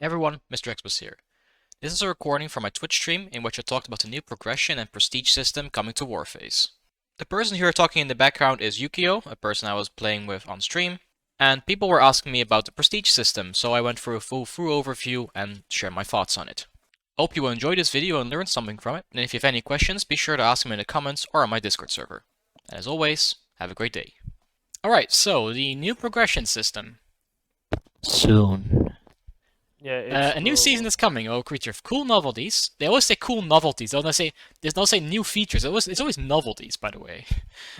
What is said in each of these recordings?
Hey everyone, Mr. X was here. This is a recording from my Twitch stream in which I talked about the new progression and prestige system coming to Warface. The person here talking in the background is Yukio, a person I was playing with on stream, and people were asking me about the prestige system, so I went through a full overview and shared my thoughts on it. Hope you will enjoy this video and learn something from it, and if you have any questions, be sure to ask them in the comments or on my Discord server. And as always, have a great day. Alright, so the new progression system. Soon. Yeah, A new season is coming, oh creature. Cool novelties. They always say cool novelties. They don't say new features. It's always novelties, by the way.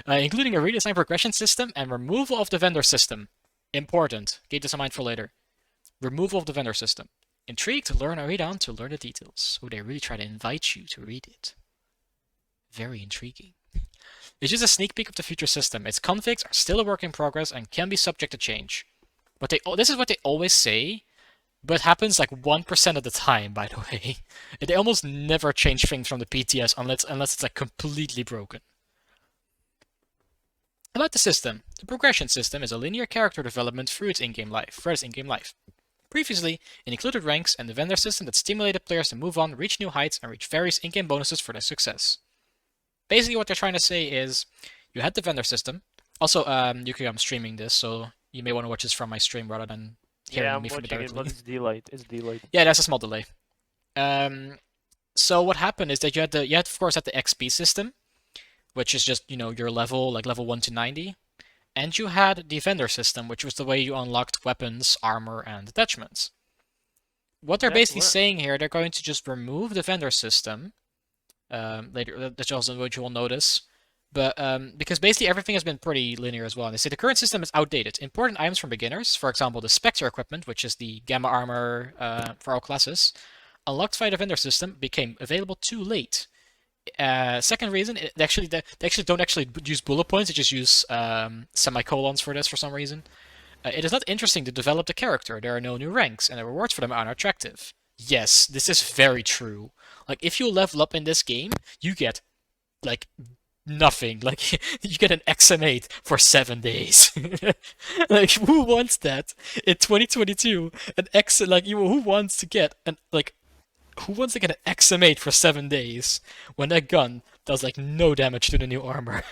Including a redesigned progression system and removal of the vendor system. Important. Keep this in mind for later. Removal of the vendor system. Intrigued to learn? I read on to learn the details. Oh, they really try to invite you to read it. Very intriguing. It's just a sneak peek of the future system. Its configs are still a work in progress and can be subject to change. This is what they always say, but it happens like 1% of the time, by the way. They almost never change things from the PTS unless it's like completely broken. About the system. The progression system is a linear character development through its in-game life. Previously, it included ranks and the vendor system that stimulated players to move on, reach new heights, and reach various in-game bonuses for their success. Basically what they're trying to say is, you had the vendor system. Also, Yuki, I'm streaming this, so you may want to watch this from my stream rather than hearing me from it directly. but it's delayed. It's delayed. Yeah, that's a small delay. So what happened is that you had of course the XP system, which is just your level, like level 1 to 90, and you had the vendor system, which was the way you unlocked weapons, armor, and attachments. What they're basically saying here, they're going to just remove the vendor system later. That's also what you will notice. But because basically everything has been pretty linear as well. And they say the current system is outdated. Important items from beginners, for example, the Spectre equipment, which is the gamma armor for all classes, unlocked via the vendor system, became available too late. Second reason, they actually don't use bullet points. They just use semicolons for this for some reason. It is not interesting to develop the character. There are no new ranks, and the rewards for them are unattractive. Yes, this is very true. Like, if you level up in this game, you get, like, nothing. Like, you get an XM8 for 7 days. Like, who wants that in 2022? Who wants to get an XM8 for 7 days when that gun does like no damage to the new armor?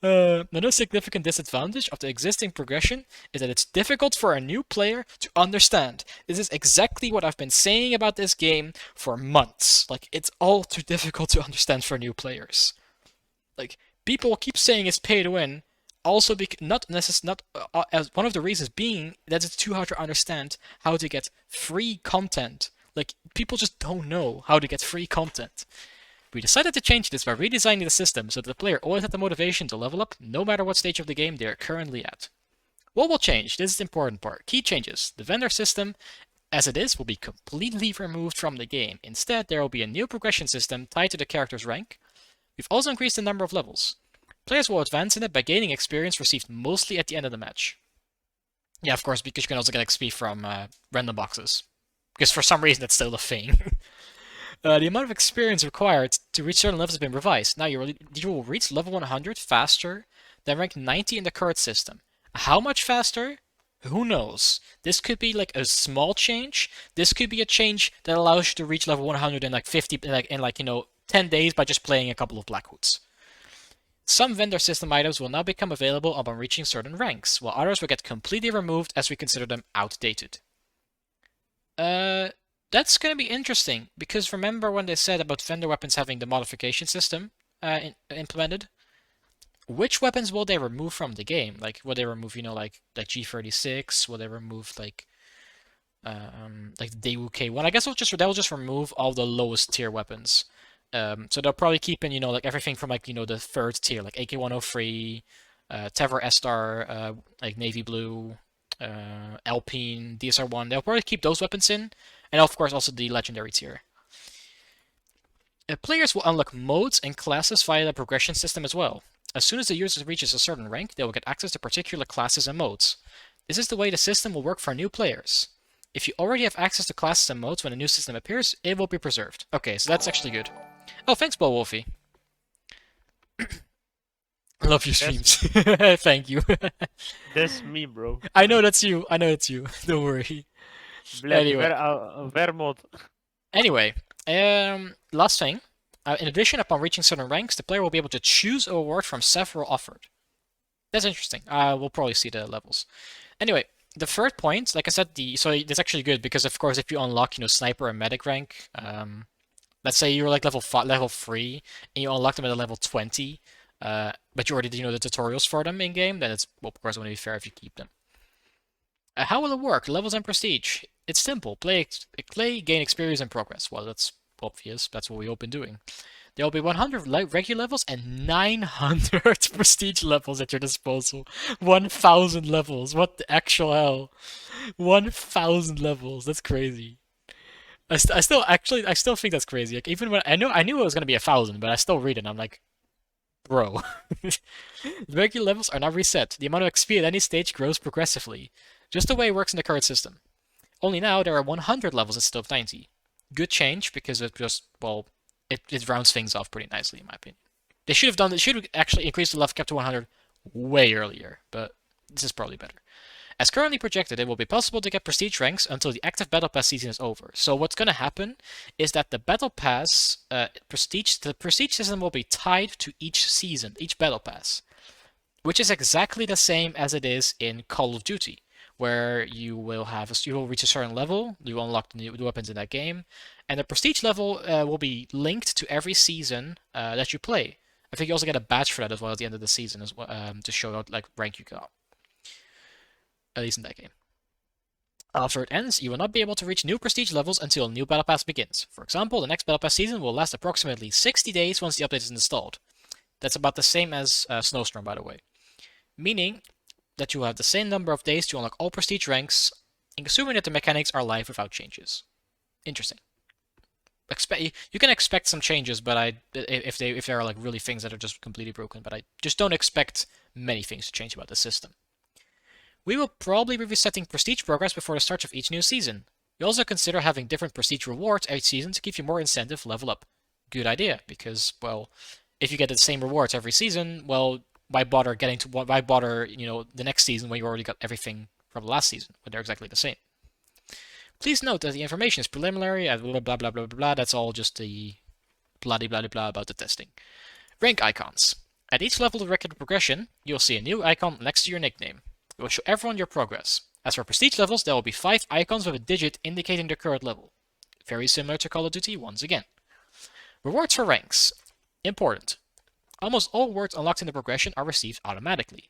Another significant disadvantage of the existing progression is that it's difficult for a new player to understand. This is exactly what I've been saying about this game for months. Like, it's all too difficult to understand for new players. Like, people keep saying it's pay to win, also as one of the reasons being that it's too hard to understand how to get free content. Like, people just don't know how to get free content. We decided to change this by redesigning the system so that the player always had the motivation to level up no matter what stage of the game they are currently at. What will change? This is the important part. Key changes. The vendor system, as it is, will be completely removed from the game. Instead, there will be a new progression system tied to the character's rank. We've also increased the number of levels. Players will advance in it by gaining experience received mostly at the end of the match. Yeah, of course, because you can also get XP from random boxes. Because for some reason that's still a thing. The amount of experience required to reach certain levels has been revised. Now you will reach level 100 faster than rank 90 in the current system. How much faster? Who knows? This could be like a small change. This could be a change that allows you to reach level 100 in like 10 days by just playing a couple of Black Hoods. Some vendor system items will now become available upon reaching certain ranks, while others will get completely removed as we consider them outdated. That's going to be interesting, because remember when they said about vendor weapons having the modification system implemented? Which weapons will they remove from the game? Like, will they remove, like G36? Will they remove, like the Daewoo K1? I guess they'll just remove all the lowest tier weapons. So they'll probably keep in, like everything from, like, the third tier, like AK-103, Tever S-Star, like Navy Blue, Alpine, DSR-1. They'll probably keep those weapons in. And of course also the legendary tier. Players will unlock modes and classes via the progression system as well. As soon as the user reaches a certain rank, they will get access to particular classes and modes. This is the way the system will work for new players. If you already have access to classes and modes when a new system appears, it will be preserved. Okay, so that's actually good. Oh, thanks, Bo Wolfie. Love your streams. Thank you. That's me, bro. I know that's you. Don't worry. Блядь, Anyway, Vermont. anyway, last thing. In addition, upon reaching certain ranks, the player will be able to choose a reward from several offered. That's interesting. We'll probably see the levels. Anyway, the third point, like I said, so that's actually good because of course if you unlock, sniper and medic rank, let's say you're like level 3, and you unlock them at a level 20, but you already do the tutorials for them in game, then it's well, of course going to be fair if you keep them. How will it work? Levels and prestige. It's simple. Play, gain experience and progress. Well, that's obvious. That's what we've been doing. There will be 100 regular levels and 900 prestige levels at your disposal. 1,000 levels. What the actual hell? 1,000 levels. That's crazy. I still think that's crazy. Like even when I knew it was gonna be 1,000, but I still read it. And I'm like, bro. The regular levels are not reset. The amount of XP at any stage grows progressively, just the way it works in the current system. Only now there are 100 levels instead of 90. Good change because it just it rounds things off pretty nicely in my opinion. They should have actually increased the level cap to 100 way earlier, but this is probably better. As currently projected, it will be possible to get prestige ranks until the active battle pass season is over. So what's going to happen is that the battle pass the prestige system will be tied to each season, each battle pass, which is exactly the same as it is in Call of Duty, where you will reach a certain level, you will unlock the new weapons in that game, and the prestige level will be linked to every season that you play. I think you also get a badge for that as well at the end of the season as well, to show out like rank you got. At least in that game. After it ends, you will not be able to reach new prestige levels until a new battle pass begins. For example, the next battle pass season will last approximately 60 days once the update is installed. That's about the same as Snowstorm, by the way. Meaning that you will have the same number of days to unlock all prestige ranks, assuming that the mechanics are live without changes. Interesting. You can expect some changes, but if there are like really things that are just completely broken, but I just don't expect many things to change about the system. We will probably be resetting prestige progress before the start of each new season. We also consider having different prestige rewards each season to give you more incentive to level up. Good idea, because, well, if you get the same rewards every season, well, why bother the next season when you already got everything from the last season, when they're exactly the same. Please note that the information is preliminary and blah blah blah blah blah. That's all just the blah blah blah about the testing. Rank icons. At each level of record progression, you'll see a new icon next to your nickname. It will show everyone your progress. As for prestige levels, there will be 5 icons with a digit indicating their current level. Very similar to Call of Duty once again. Rewards for ranks. Important. Almost all rewards unlocked in the progression are received automatically.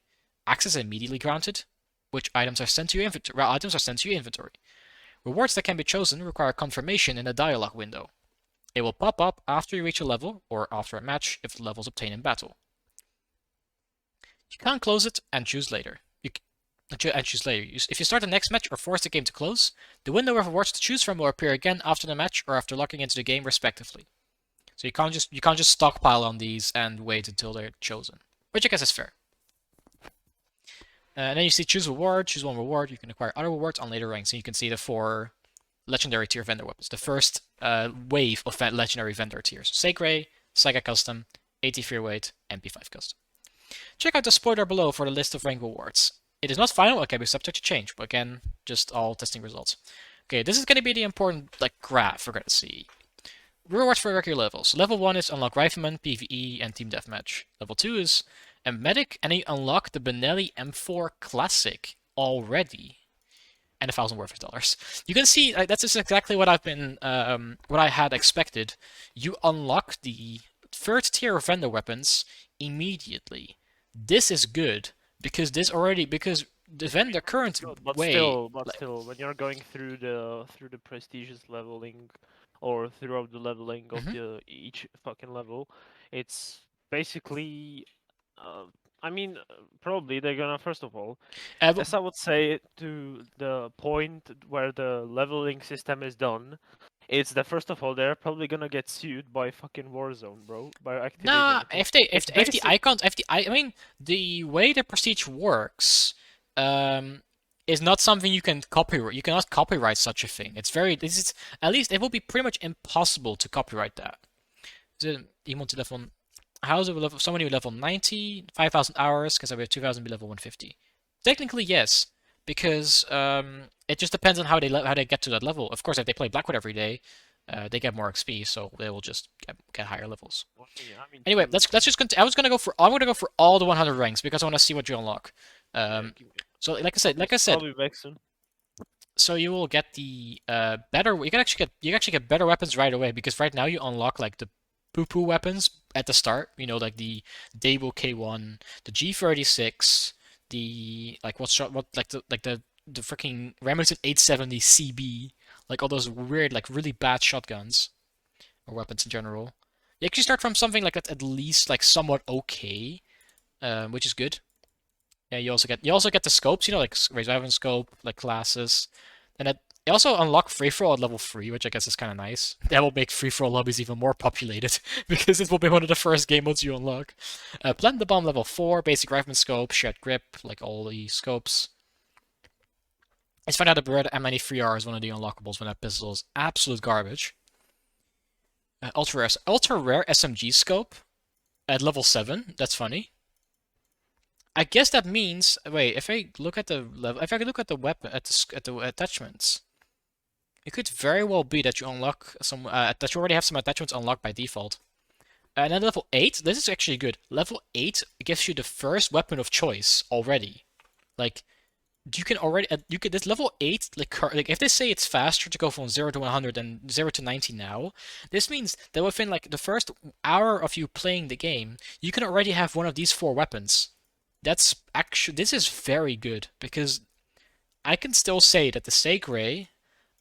Access is immediately granted, which items are sent to your inventory. Rewards that can be chosen require confirmation in a dialog window. It will pop up after you reach a level or after a match if the level is obtained in battle. You can't close it and choose later. If you start the next match or force the game to close, the window of rewards to choose from will appear again after the match or after logging into the game, respectively. So you can't just stockpile on these and wait until they're chosen, which I guess is fair. And then you see choose reward, choose one reward. You can acquire other rewards on later ranks, and you can see the 4 legendary tier vendor weapons. The first wave of legendary vendor tiers: Sacred, Saga Custom, AT Fearweight, MP5 Custom. Check out the spoiler below for the list of rank rewards. It is not final, it can be subject to change, but again, just all testing results. Okay, this is going to be the important graph we're going to see. Rewards for regular levels. Level 1 is unlock Rifleman, PvE, and Team Deathmatch. Level 2 is Medic, and you unlock the Benelli M4 Classic already. And $1,000 worth. You can see that's just exactly what what I had expected. You unlock the 3rd tier of vendor weapons immediately. This is good. Because the current but way, still, when you're going through the prestigious leveling, or throughout the leveling of each fucking level, it's basically, I mean, probably they're gonna first of all, as I would say, to the point where the leveling system is done. It's that first of all they're probably gonna get sued by fucking Warzone, bro, by Activision. nah, if the icons, I mean, the way the prestige works, is not something you can copyright. You cannot copyright such a thing. At least it will be pretty much impossible to copyright that. How is it level? Somebody with level 90, 5,000 hours, because I have 2,000 be level 150. Technically, yes, because it just depends on how they get to that level. Of course, if they play Blackwood every day, they get more XP, so they will just get higher levels. Anyway, let's just I was gonna go for all the 100 ranks because I want to see what you unlock. Yeah, Um, so like I said, I'll be back soon. so you will get the better. You can actually get better weapons right away because right now you unlock like the poo-poo weapons at the start. You know, like the Daewoo K1, the G36, the like what's shot what like the freaking Remington 870 CB, like all those weird like really bad shotguns or weapons in general. You actually start from something like that at least like somewhat okay, which is good. Yeah, you also get the scopes, you know, like raise weapon scope, like classes. And you also unlock free for all at level 3, which I guess is kind of nice. That will make free for all lobbies even more populated because it will be one of the first game modes you unlock. Plant the bomb level 4, basic rifleman scope, shared grip, like all the scopes. Let's find out the Beretta M93R is one of the unlockables when that pistol is absolute garbage. Ultra rare SMG scope at level 7. That's funny. I guess that means wait. If I look at the level, if I look at the weapon at the attachments, it could very well be that you unlock some that you already have some attachments unlocked by default. And then level 8, this is actually good. Level 8 gives you the first weapon of choice already. Like you can already you could this level 8 like if they say it's faster to go from 0 to 100 than 0 to 90 now, this means that within like the first hour of you playing the game, you can already have one of these 4 weapons. This is very good because I can still say that the Segre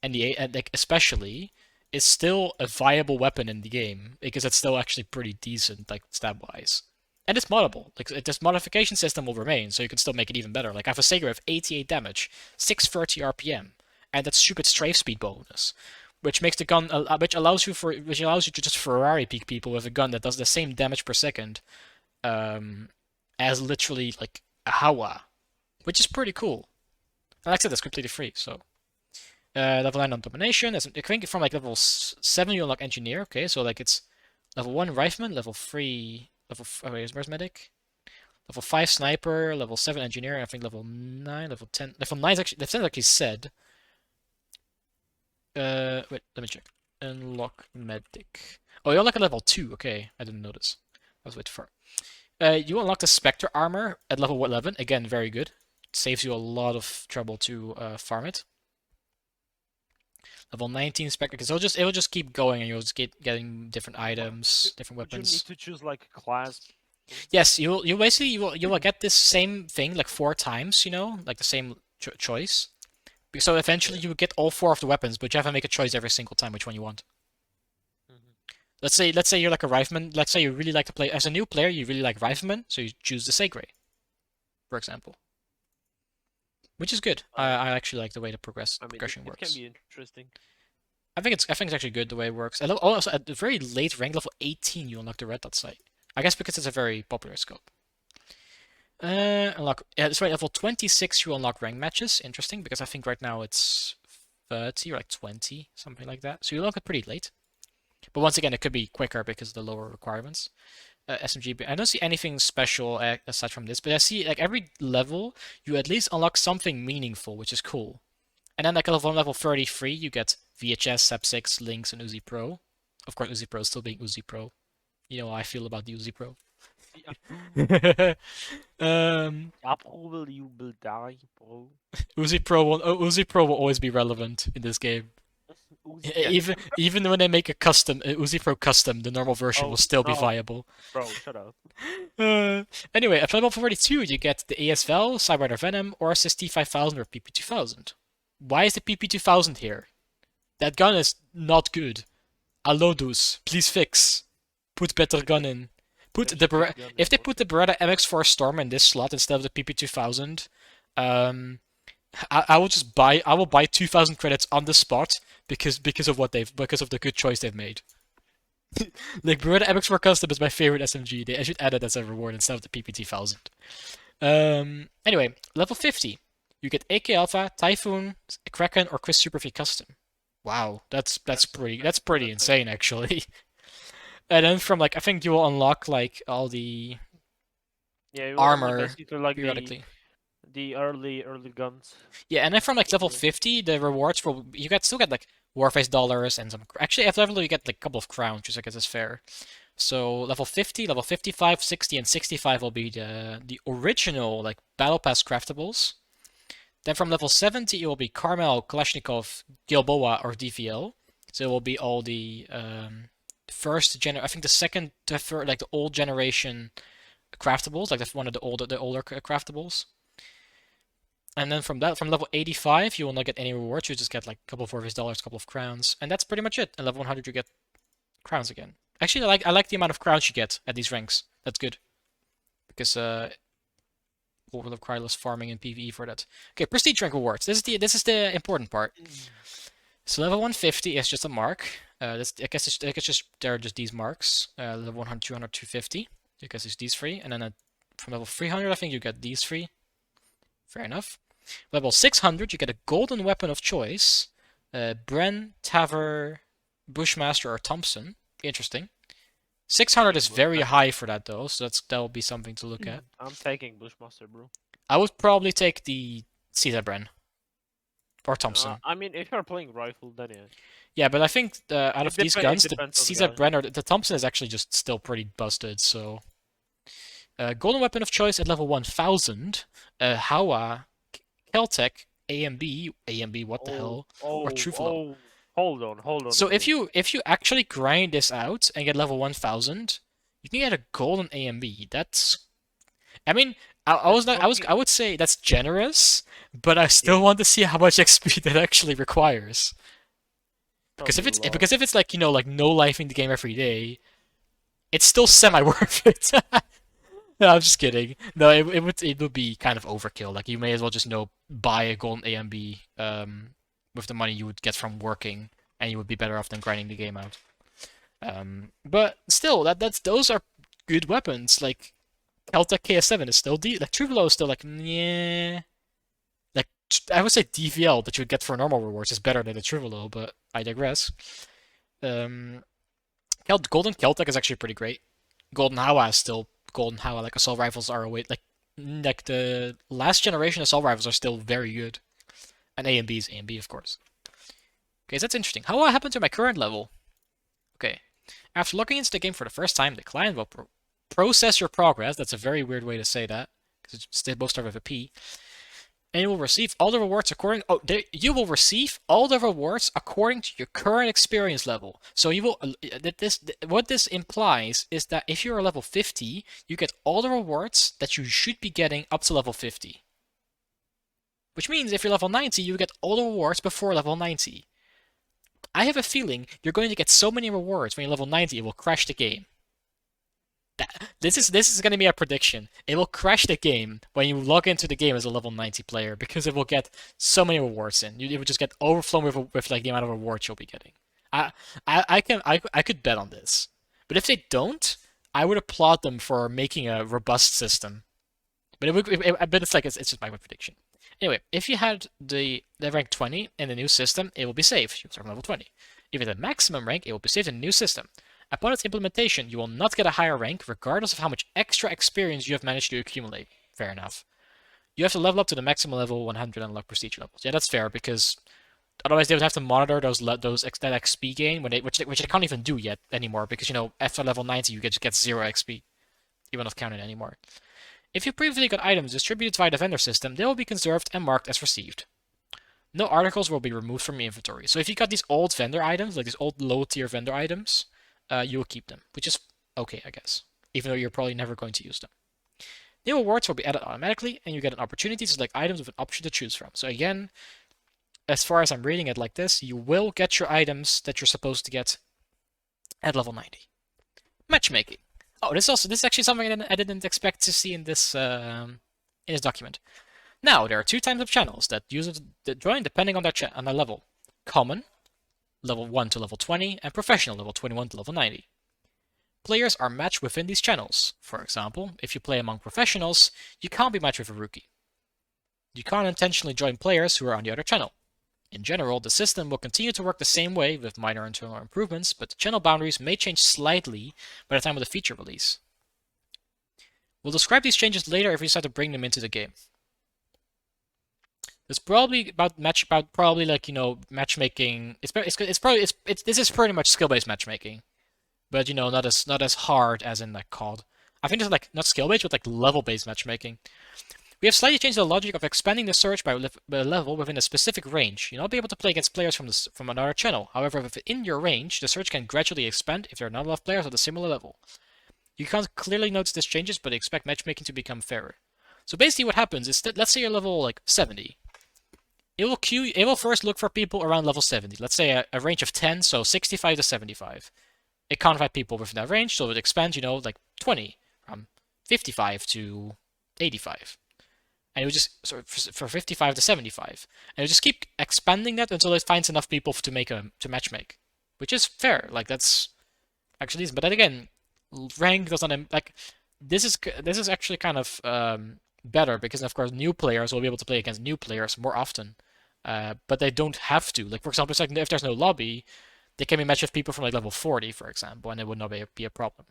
and like especially is still a viable weapon in the game because it's still actually pretty decent like stab wise. And it's moddable. Like this modification system will remain, so you can still make it even better. Like I have a Segre of 88 damage, 630 RPM, and that stupid strafe speed bonus, which makes the gun which allows you to just Ferrari peek people with a gun that does the same damage per second um, as literally like a Hawa, which is pretty cool. And like I said, that's completely free. So level 9 on domination. I think from like level 7 you unlock engineer. Okay, so like it's level 1 rifleman, level 3 where's medic? Level 5 sniper, level 7 engineer, and I think level 9, level 9 is actually level 10 is actually said. Wait, let me check. Unlock medic. Oh, you unlock a level 2. Okay, I didn't notice. I was a bit far. You unlock the Spectre armor at level 11. Again, very good. It saves you a lot of trouble to farm it. Level 19 Spectre, because it will just keep going, and you'll just get getting different items, different weapons. You need to choose like a class. Yes, you will get this same thing like 4 times, you know, like the same choice. So eventually you will get all 4 of the weapons, but you have to make a choice every single time which one you want. Let's say you're like a rifleman. Let's say you really like to play as a new player. You really like rifleman, so you choose the Segre, for example, which is good. I actually like the way the progression it works. can be interesting. I think it's actually good the way it works. Also at the very late rank, level 18, you unlock the red dot sight. I guess because it's a very popular scope. That's right. Level 26, you unlock rank matches. Interesting, because I think right now it's 30 or like 20, something like that. So you unlock it pretty late. But once again, it could be quicker because of the lower requirements. SMG, I don't see anything special aside from this, but I see like every level you at least unlock something meaningful, which is cool. And then like level 33, you get VHS, Sep6, Lynx, and Uzi Pro. Of course, Uzi Pro still being Uzi Pro. You know how I feel about the Uzi Pro. Approval, you will die, bro. Uzi Pro will always be relevant in this game. Even when they make a custom Uzi Pro custom, the normal version will still be viable. Bro, shut up. Anyway, at level 42, you get the ASVL, Cyber Venom, or SST 5000 or PP 2000. Why is the PP 2000 here? That gun is not good. Alodus, please fix. Put better gun in. If they put the Beretta MX4 Storm in this slot instead of the PP 2000, I will buy 2,000 credits on the spot because of the good choice they've made. Like Beretta MX4 Custom is my favorite SMG. They should add it as a reward instead of the PP 2000. Anyway, level 50. You get AK Alpha, Typhoon, Kraken, or Chris Super V Custom. Wow, that's pretty insane actually. And then from like I think you will unlock like all the armor like periodically. The early guns. Yeah, and then from like level Yeah. 50, the rewards will still get like Warface dollars and some. Actually, at level you get like a couple of crowns, which I guess is fair. So level 50, level 55, 60, and 65 will be the original like battle pass craftables. Then from level 70, it will be Carmel, Kalashnikov, Gilboa, or DVL. So it will be all the first gen. I think the second, like the old generation craftables, like one of the older craftables. And then from level 85, you will not get any rewards. You just get like a couple of Warface dollars, a couple of crowns, and that's pretty much it. And level 100, you get crowns again. Actually, I like the amount of crowns you get at these ranks. That's good because will require less farming and PvE for that. Okay, prestige rank rewards. This is the important part. So level 150 is just a mark. I guess just they're just these marks. Level 100, 200, 250. I guess it's these three, and then from level 300, I think you get these three. Fair enough. Level 600, you get a golden weapon of choice. Bren, Taver, Bushmaster, or Thompson. Interesting. 600 is very high for that though, so that will be something to look at. I'm taking Bushmaster, bro. I would probably take the Caesar Bren or Thompson. I mean, if you're playing rifle, then yeah. Yeah, but I think out of these guns, the depends on the Caesar guy. Bren or the Thompson is actually just still pretty busted. So, golden weapon of choice at level 1000, Hawa, Keltec, AMB, what the hell, or Trufalo. Hold on. So a if minute. you actually grind this out and get level 1000, you can get a golden AMB. That's, I mean, I would say that's generous, but I still want to see how much XP that actually requires. Because if it's like like no life in the game every day, it's still semi worth it. No, I'm just kidding. No, it would be kind of overkill. Like you may as well just buy a golden AMB with the money you would get from working, and you would be better off than grinding the game out. But still, those are good weapons. Like Keltec KS7 is still like Truvalo is still like yeah. Like I would say DVL that you would get for normal rewards is better than the Truvalo, but I digress. Um, Golden Keltec is actually pretty great. Golden Hawa is still Golden Hawa. Like assault rifles are like the last generation assault rifles are still very good. And AMB is AMB, of course. Okay, so that's interesting. How what happened to my current level? Okay, after logging into the game for the first time, the client will process your progress. That's a very weird way to say that because they both start with a P. And you will receive all the rewards according. You will receive all the rewards according to your current experience level. So you will. What this implies is that if you're a level 50, you get all the rewards that you should be getting up to level 50. Which means if you're level 90, you get all the rewards before level 90. I have a feeling you're going to get so many rewards when you're level 90, it will crash the game. This is going to be a prediction. It will crash the game when you log into the game as a level 90 player because it will get so many rewards in. You will just get overflown with like the amount of rewards you'll be getting. I could bet on this. But if they don't, I would applaud them for making a robust system. But it's just my prediction. Anyway, if you had the rank 20 in the new system, it will be saved. You'll start from level 20. If you had the maximum rank, it will be saved in the new system. Upon its implementation, you will not get a higher rank, regardless of how much extra experience you have managed to accumulate. Fair enough. You have to level up to the maximum level 100 and unlock prestige levels. Yeah, that's fair, because otherwise they would have to monitor that XP gain, which they can't even do yet anymore, because, after level 90, you just get 0 XP. You're not counted anymore. If you previously got items distributed via the vendor system, they will be conserved and marked as received. No articles will be removed from your inventory. So if you got these old vendor items, like these old low-tier vendor items, you will keep them, which is okay, I guess, even though you're probably never going to use them. New rewards will be added automatically, and you get an opportunity to select items with an option to choose from. So again, as far as I'm reading it like this, you will get your items that you're supposed to get at level 90. Matchmaking. Oh, this is actually something I didn't expect to see in this document. Now, there are 2 types of channels that users join depending on their level. Common, level 1 to level 20, and professional, level 21 to level 90. Players are matched within these channels. For example, if you play among professionals, you can't be matched with a rookie. You can't intentionally join players who are on the other channel. In general, the system will continue to work the same way with minor internal improvements, but the channel boundaries may change slightly by the time of the feature release. We'll describe these changes later if we decide to bring them into the game. There's probably about probably like matchmaking. This is pretty much skill based matchmaking, but not as hard as in like COD. I think it's like not skill based, but like level based matchmaking. We have slightly changed the logic of expanding the search by level within a specific range. You'll not be able to play against players from another channel. However, within your range, the search can gradually expand if there are not enough players at a similar level. You can't clearly notice these changes, but expect matchmaking to become fairer. So basically, what happens is that let's say you're level like 70. It will first look for people around level 70. Let's say a range of 10, so 65 to 75. It can't find people within that range, so it expands, like 20 from 55 to 85. And it would just for 55 to 75, and it would just keep expanding that until it finds enough people to matchmake, which is fair. Like that's actually, but then again, rank does not like this is actually kind of better because of course new players will be able to play against new players more often, but they don't have to. Like for example, it's like if there's no lobby, they can be matched with people from like level 40, for example, and it would not be a problem.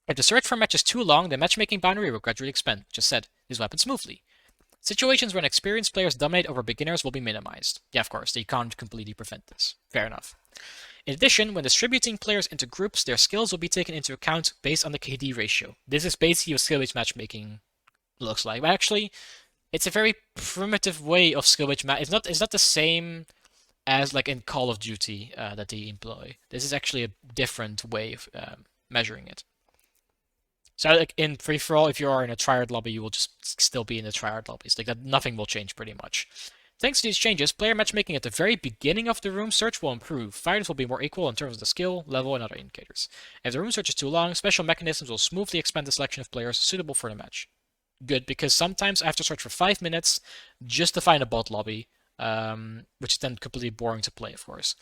If the search for a match is too long, the matchmaking boundary will gradually expand. Just said, this will happen smoothly. Situations when experienced players dominate over beginners will be minimized. Yeah, of course, they can't completely prevent this. Fair enough. In addition, when distributing players into groups, their skills will be taken into account based on the KD ratio. This is basically what skill-based matchmaking looks like. But actually, it's a very primitive way of skill-based match. It's not the same as like in Call of Duty that they employ. This is actually a different way of measuring it. So like in free for all, if you are in a triad lobby, you will just still be in the triad lobbies. Like that, nothing will change pretty much. Thanks to these changes, player matchmaking at the very beginning of the room search will improve. Fighters will be more equal in terms of the skill, level, and other indicators. If the room search is too long, special mechanisms will smoothly expand the selection of players suitable for the match. Good, because sometimes I have to search for 5 minutes just to find a bot lobby, which is then completely boring to play, of course.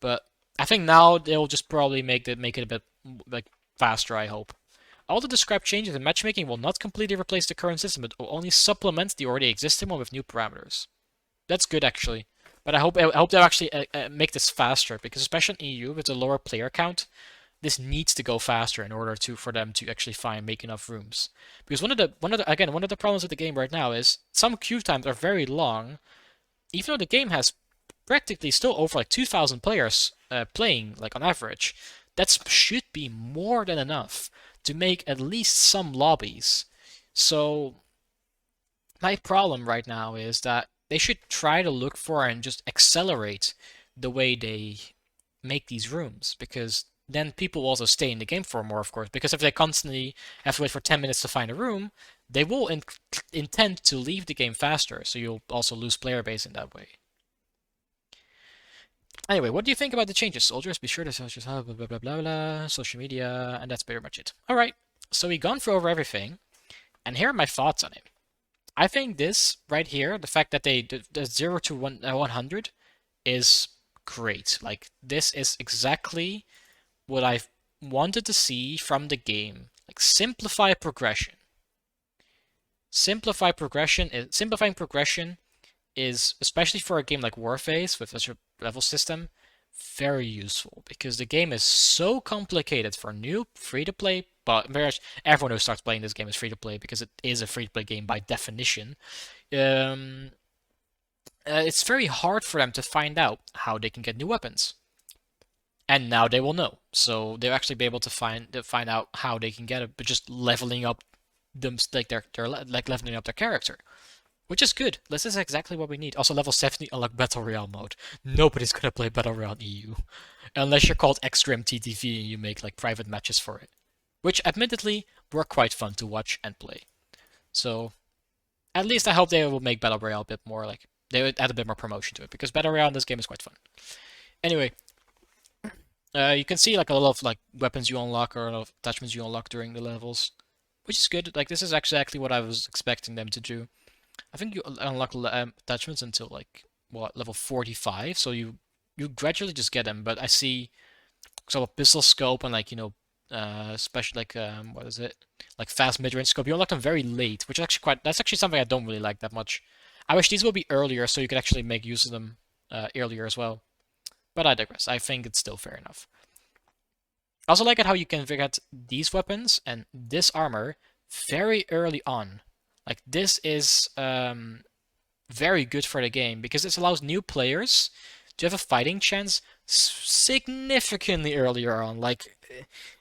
But I think now they'll just probably make it a bit like faster, I hope. All the described changes in matchmaking will not completely replace the current system, but will only supplement the already existing one with new parameters. That's good, actually. But I hope they'll actually make this faster, because especially in EU with a lower player count, this needs to go faster in order for them to actually make enough rooms. Because one of the problems with the game right now is some queue times are very long, even though the game has practically still over like 2,000 players playing, like on average. That should be more than enough to make at least some lobbies. So my problem right now is that they should try to look for and just accelerate the way they make these rooms, because then people will also stay in the game for more, of course. Because if they constantly have to wait for 10 minutes to find a room, they will intend to leave the game faster, so you'll also lose player base in that way. Anyway, what do you think about the changes, soldiers? Be sure to search blah blah blah blah blah, social media, and that's pretty much it. Alright, so we've gone through over everything, and here are my thoughts on it. I think this right here, the fact that the 0 to 100 is great. Like, this is exactly what I wanted to see from the game. Like, simplify progression. Simplifying progression is, especially for a game like Warface with such a level system, very useful, because the game is so complicated for new free-to-play, but everyone who starts playing this game is free-to-play because it is a free-to-play game by definition. It's very hard for them to find out how they can get new weapons. And now they will know. So they'll actually be able to find out how they can get it, but just leveling up them, like they're leveling up their character. Which is good. This is exactly what we need. Also, level 70 unlock Battle Royale mode. Nobody's gonna play Battle Royale in EU. Unless you're called Extreme TTV and you make like private matches for it. Which, admittedly, were quite fun to watch and play. So, at least I hope they will make Battle Royale a bit more like, they would add a bit more promotion to it, because Battle Royale in this game is quite fun. Anyway, you can see like a lot of like weapons you unlock or a lot of attachments you unlock during the levels. Which is good. Like, this is exactly what I was expecting them to do. I think you unlock attachments until like what, level 45, so you gradually just get them. But I see, so a pistol scope and like special like what is it, like fast mid-range scope. You unlock them very late, which is actually that's actually something I don't really like that much. I wish these will be earlier, so you could actually make use of them earlier as well. But I digress. I think it's still fair enough. I also like it how you can get these weapons and this armor very early on. Like, this is very good for the game because it allows new players to have a fighting chance significantly earlier on. Like,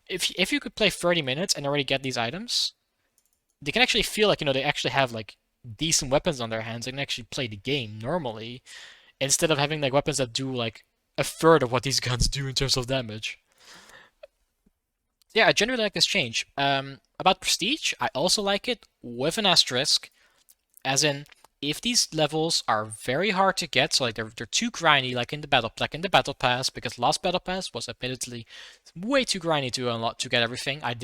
if you could play 30 minutes and already get these items, they can actually feel like they actually have like decent weapons on their hands and can actually play the game normally instead of having like weapons that do like a third of what these guns do in terms of damage. Yeah, I generally like this change. About Prestige, I also like it with an asterisk, as in if these levels are very hard to get, so like they're too grindy, like in the battle pass, because last battle pass was admittedly way too grindy to unlock to get everything. I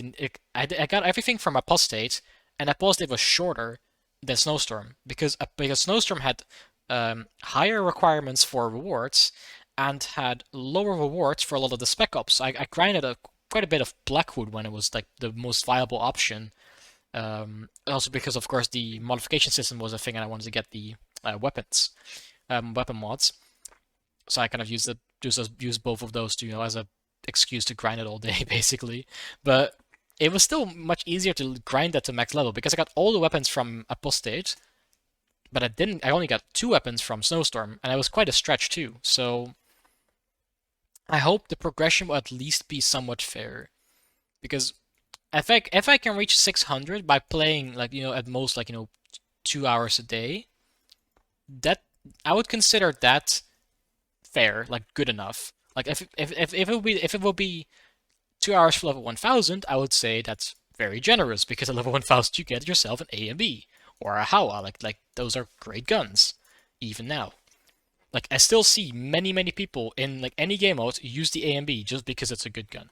got everything from Apostate, and Apostate was shorter than Snowstorm because Snowstorm had higher requirements for rewards and had lower rewards for a lot of the spec ops. I grinded quite a bit of Blackwood when it was like the most viable option. Also because of course the modification system was a thing, and I wanted to get the weapons, weapon mods. So I kind of used both of those to as a excuse to grind it all day basically. But it was still much easier to grind that to max level because I got all the weapons from Apostate, but I only got 2 weapons from Snowstorm, and it was quite a stretch too. So I hope the progression will at least be somewhat fair because if I can reach 600 by playing like at most like 2 hours a day, that I would consider that fair, like good enough. Like if it will be 2 hours for level 1000, I would say that's very generous because at level 1000 you get yourself an A and B or a Hawa. Like those are great guns, even now. Like I still see many people in like any game mode use the A and B just because it's a good gun.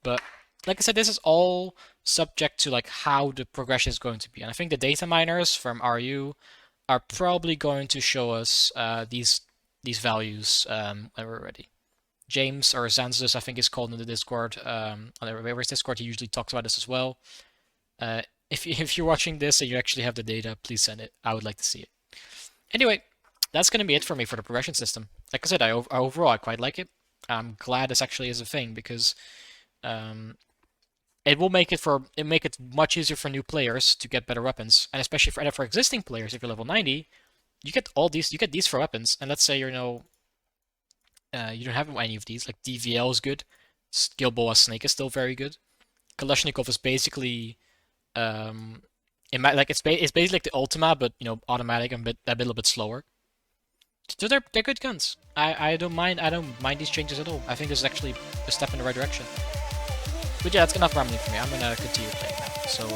But like I said, this is all subject to like how the progression is going to be. And I think the data miners from RU are probably going to show us these values when we're ready. James or Zanzus, I think is called in the Discord. On the Warface Discord, he usually talks about this as well. If you're watching this and you actually have the data, please send it. I would like to see it. Anyway, that's gonna be it for me for the progression system. Like I said, overall I quite like it. I'm glad this actually is a thing because um, it will make it much easier for new players to get better weapons, and especially for existing players. If you're level 90, you get these for weapons, and let's say you don't have any of these. Like DVL is good, Gilboa Snake is still very good. Kalashnikov is basically it's basically like the Ultima, but automatic and a little bit slower. So they're good guns. I don't mind these changes at all. I think this is actually a step in the right direction. But yeah, that's enough rambling for me. I'm gonna continue playing now. So,